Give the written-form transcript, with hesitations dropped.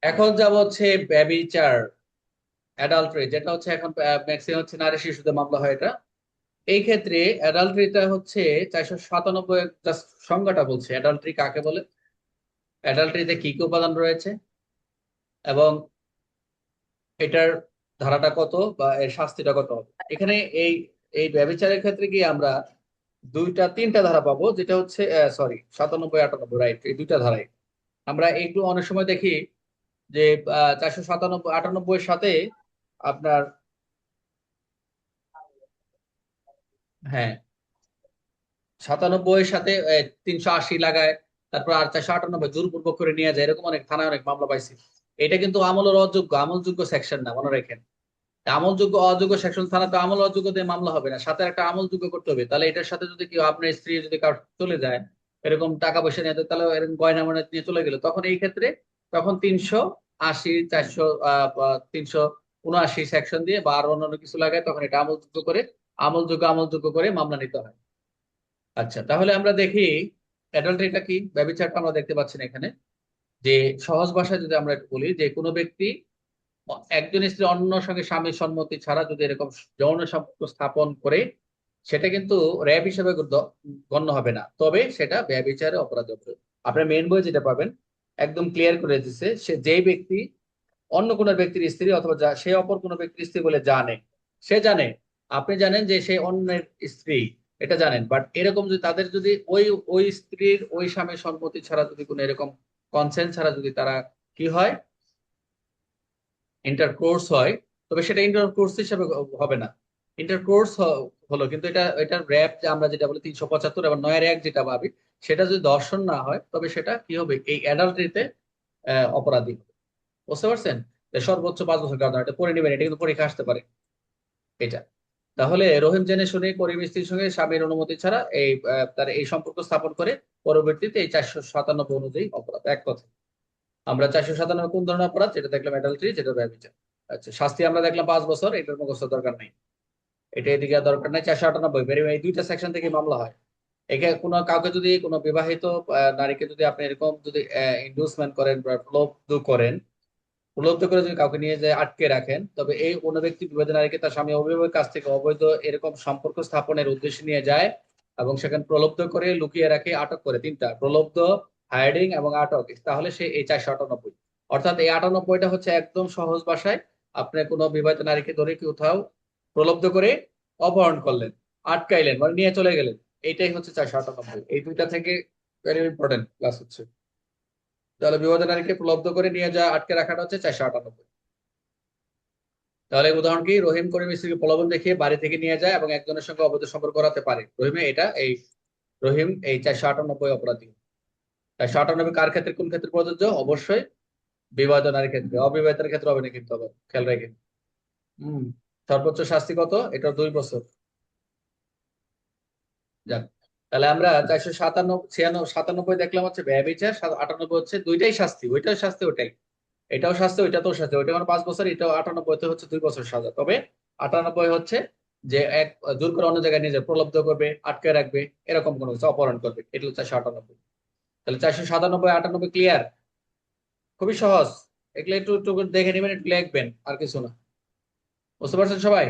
এখন যাব হচ্ছে ব্যভিচার, অ্যাডাল্টারি, যেটা হচ্ছে এখন ম্যাক্সিমাম হচ্ছে নারী শিশুদের মামলা হয় এটা। এই ক্ষেত্রে অ্যাডাল্টারিটা হচ্ছে 497, জাস্ট সংজ্ঞাটা বলছে অ্যাডাল্টারি কাকে বলে, অ্যাডাল্টারিতে কি কি উপাদান রয়েছে, এবং এটার ধারাটা কত বা এর শাস্তিটা কত হবে। এখানে এই এই ব্যভিচারের ক্ষেত্রে কি আমরা তিনটা ধারা পাবো, যেটা হচ্ছে সরি 97, 98, রাইট, এই দুইটা ধারায়। আমরা একটু অনেক সময় দেখি যে 497, 98 সাথে আপনার, হ্যাঁ, 97 সাথে 380 লাগায়, তারপর আর 498 জোরপূর্বক করে নিয়ে যায়, এরকম অনেক থানায় অনেক মামলা পাইছি। এটা কিন্তু আমলের অযোগ্য, আমলযোগ্য সেকশন না, মনে রাখেন। আমলযোগ্য অযোগ্য সেকশন থানা তো আমল অযোগ্য দিয়ে মামলা হবে না, সাথে একটা আমলযোগ্য করতে হবে। তাহলে এটার সাথে যদি কেউ আপনার স্ত্রী যদি কার চলে যায় এরকম টাকা পয়সা নিয়ে, তাহলে এরকম গয়না ময়না নিয়ে চলে গেল, তখন এই ক্ষেত্রে তখন 380, 379 সেকশন দিয়ে বা আরো অন্যান্য কিছু লাগায়, তখন এটা আমলযোগ্য করে মামলা নিতে হয়। আচ্ছা, তাহলে আমরা দেখি অ্যাডাল্টারিটা কি, ব্যভিচারটা আমরা দেখতে পাচ্ছি না এখানে। যে সহজ ভাষায় যদি আমরা একটু বলি, যে কোনো ব্যক্তি একজন স্ত্রী অন্য সঙ্গে স্বামীর সম্মতি ছাড়া যদি এরকম যৌন সম্পর্ক স্থাপন করে, সেটা কিন্তু র্যাব হিসেবে গণ্য হবে না, তবে সেটা ব্যভিচারে অপরাধ হবে। আপনার মেন বই যেটা পাবেন একদম ক্লিয়ার করে দিচ্ছে, সে যেই ব্যক্তি অন্য কোনো ব্যক্তির স্ত্রী অথবা সে অপর কোনো ব্যক্তির স্ত্রী বলে জানে, সে জানে, আপনি জানেন যে সে অন্যের স্ত্রী, এটা জানেন, বাট এরকম যদি তাদের যদি ওই ওই স্ত্রীর ওই স্বামীর সম্মতি ছাড়া যদি কোনো এরকম কনসেন্ট ছাড়া যদি তারা কি হয়, ইন্টারকোর্স হয়, তবে সেটা ইন্টারকোর্স হিসেবে হবে না। ইন্টারকোর্স হলো, কিন্তু এটা এটার র্যাপ যে আমরা যেটা বলি 375 এবং 9-1 যেটা ভাবি, সেটা যদি দর্শন না হয় তবে সেটা কি হবে, এই অ্যাডাল্টারিতে অপরাধী হবে। বুঝতে পারছেন? যে সর্বোচ্চ 5 বছর কারাদণ্ড, এটা পড়ে নেবেন, এটা কিন্তু পরীক্ষা আসতে পারে এটা। তাহলে রহিম জেনে শুনে করিম স্ত্রীর সঙ্গে স্বামীর অনুমতি ছাড়া তার এই সম্পর্ক স্থাপন করে, পরবর্তীতে এই 497 অনুযায়ী অপরাধ, এক কথা। আমরা 497 কোন ধরনের অপরাধ যেটা দেখলাম, অ্যাডাল্টারি, যেটা ব্যভিচার। আচ্ছা, শাস্তি আমরা দেখলাম 5 বছর, এটার মুখস্থ দরকার নেই, এটা এদিকে আর দরকার নেই। 498 এই দুইটা সেকশন থেকে মামলা হয়। একে কোনো কাউকে যদি কোনো বিবাহিত নারীকে যদি আপনি এরকম যদি ইন্ডুসমেন্ট করেন বা প্রলুব্ধ করে যদি কাউকে নিয়ে যায় আটকে রাখেন, তবে এই কোনো ব্যক্তি বিবাহিত নারীকে তার স্বামী অভিভাবকের কাছ থেকে অবৈধ এরকম সম্পর্ক স্থাপনের উদ্দেশ্যে নিয়ে যায় এবং সেখানে প্রলুব্ধ করে লুকিয়ে রাখে, আটক করে, তিনটা প্রলুব্ধ, হায়ারিং এবং আটক, তাহলে সে এই 498। অর্থাৎ এই 98টা হচ্ছে একদম সহজ ভাষায়, আপনি কোনো বিবাহিত নারীকে ধরে কোথাও প্রলুব্ধ করে অপহরণ করলেন, আটকাইলেন, মানে নিয়ে চলে গেলেন, এইটাই হচ্ছে 498। এই দুইটা থেকে ভেরি ইম্পর্টেন্ট ক্লাস হচ্ছে। তাহলে বিবাহিত নারীকে প্রলুব্ধ করে নিয়ে যাওয়া, আটকে রাখাটা হচ্ছে 498। তাহলে উদাহরণ কি, রহিম করিম স্ত্রীকে প্রলোভন দেখিয়ে বাড়ি থেকে নিয়ে যায় এবং একজনের সঙ্গে অবৈধ সম্পর্ক করাতে পারে, রহিম এই 498 অপরাধী। 498 কার ক্ষেত্রে, কোন ক্ষেত্রে প্রযোজ্য? অবশ্যই বিবাহিত নারীর ক্ষেত্রে, অবিবাহিতের ক্ষেত্রে হবে না কিন্তু, আবার খেয়াল রাখেন। হম। সর্বোচ্চ শাস্তি কত? এটা 2 বছর। যাক, তাহলে আমরা 497 দেখলাম হচ্ছে ব্যভিচার, 98 হচ্ছে দুইটাই শাস্তি, ওইটাও শাস্তি ওটাই, এটাও শাস্তি ওইটাতেও শাস্তি, ওইটা মানে 5 বছর, এটাও 98 হচ্ছে 2 বছর সাজা। তবে 98 হচ্ছে যে এক জোর করে অন্য জায়গায় নিয়ে যাবে, প্রলুব্ধ করবে, আটকে রাখবে, এরকম কোনো কিছু, অপহরণ করবে, এটা হচ্ছে 498। তাহলে 497, 98 ক্লিয়ার, খুবই সহজ। এগুলো একটু একটু করে দেখে নেবেন, একটু লিখবেন, আর কিছু না। বুঝতে পারছেন সবাই?